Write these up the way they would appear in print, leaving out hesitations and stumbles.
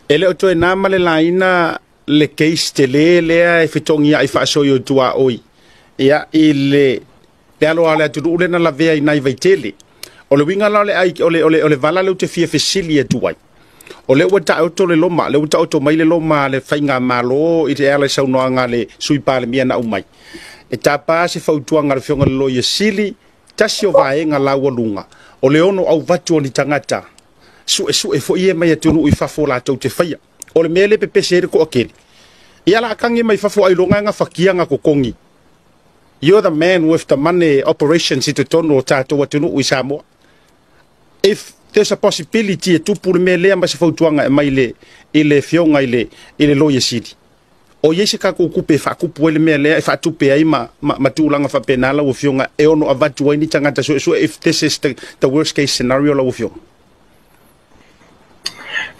Ele o toe nā male laina le case te lea e whitongi ai whaasoi o tua oi. Ia i le alo ale aturu ule na la vea i nai vaitele. O le winga la ole vala leu te fia fesili e tuai. O le ua ta auto le loma, le ua ta auto mai le loma le whainga malo i te ala saunoanga le sui pāle mia na umai. E tā pā se whautuanga le whionga le loia sili, tasi o vaenga la walunga. O le ono au vatu o ni tangata. Su e fo ia mai atunu i fafo la tau te whaia. O le mele pepe sere ko akeri. Ia la akangi mai fafo ai longa nga whakianga ko kongi. You're the man with the money operations i te tono o tātou atunu i Samoa. If there's a possibility e tupu le mele amba se whautuanga e mai le i le whionga i le loia siri. O yese ka kupe whakupu ele mele e whatupe ai ma tūlanga whapenala o whionga e ono avatu ai ni tangata so if this is the worst case scenario la o whionga.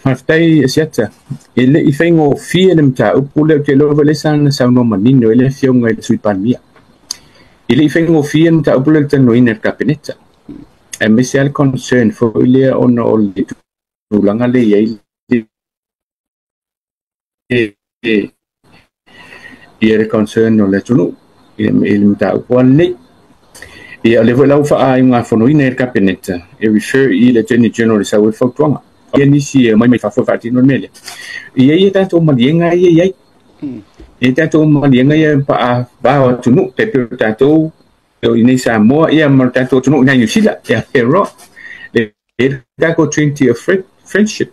Maftai siata ele I whaingo fia le mta upu leo te lova le sana sauno manino ele whionga ele suipan mia. Ele I whaingo fia mta upu leo tano ina kabineta. E mese al concern fo ile ono o le tūlanga le iei le concern o le tunu ele mta upu ane. Ia le volau wha ai ngā whono ina kabineta. E refer I le Attorney General sa ue whautuanga. Ia nisi mai whafo whaatino mele. Ia ia tātou malienga ia iai. Ia tātou malienga ia pa a vāo tunu. Te pio tātou I nei Samoa ia ma tātou tunu ngai New Zealand. Ia hero. Ia tātou treaty of friendship.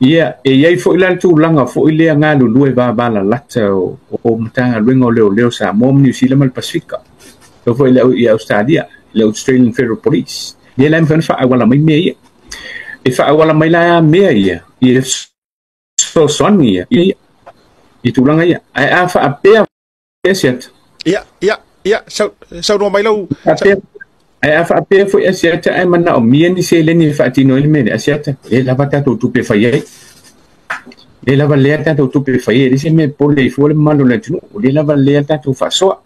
Ia iai fo ila tu langa fo ilea ngā lulu e vāvala lata o mtanga luenga o leo Samoa New Zealand mal Pasifika. Fo ila I Australia. Le Australian Federal Police. Ia lai mwhan wha awala mai mea ia. E whaawala mai la mea ia, I so soni ia, I tūlanga ia. Ai a whaapea esiat. Ia, sau no mai lau. Ai a whaapea fo esiat, ai mana o mia ni se leni whaatino ili mene, esiat. E lava tātou tupe whaiei. E lava lea tātou tupe whaiei, risi me pole I fuole malo le tunu, o le lava lea tātou whasoa.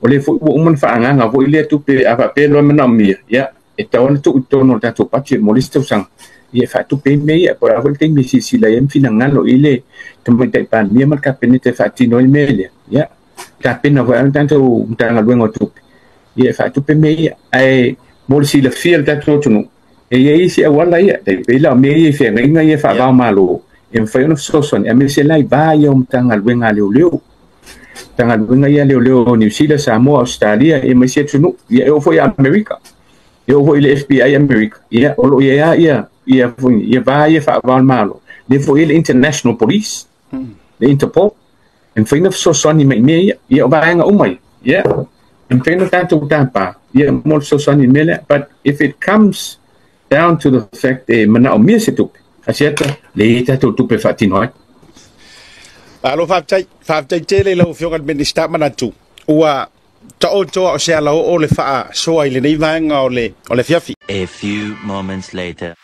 O le fo uman whaanganga, fo ilea tupe a whaapea loa mana o mia, ia. E tawana tu tono tātou pati, molis tau sang. Ia whaatupe mea, por awal te me sila ia mwhina ngalo ile, tamai taipan, mia mar kapene te whaatino I mele. Ia, kapena wa tātou mtanga luengo tupe. Ia whaatupe mea, ai molis ila whia tātou tunu. E ia isi awala ia, te pēla o mea ia whenga inga ia whaavao malo. E mwhaiono soson, e me se lai vā ia o mtanga luenga leo. Tanga luenga ia leo New Zealand, Samoa, Australia, e maisia tunu. Ia e ofo ia Amerika. Ia ofo ile FBI Amerika. Ia olo ia ia va ia whaavao malo. Le fo ile International Police. Le Interpol. En whaina so soni mai mea ia o vaenga umai. Ia. En whaina tātou tāpā. Ia mol so soni mele. But if it comes down to the fact mana o mea se tupe. Asiata, le tātou tupe whaatino ai. Alo whaaftai tele lau whiongan minister manatu. Ua ta o toa o se ala o le wha soa I le nei vaenga o le fiafi. A few moments later.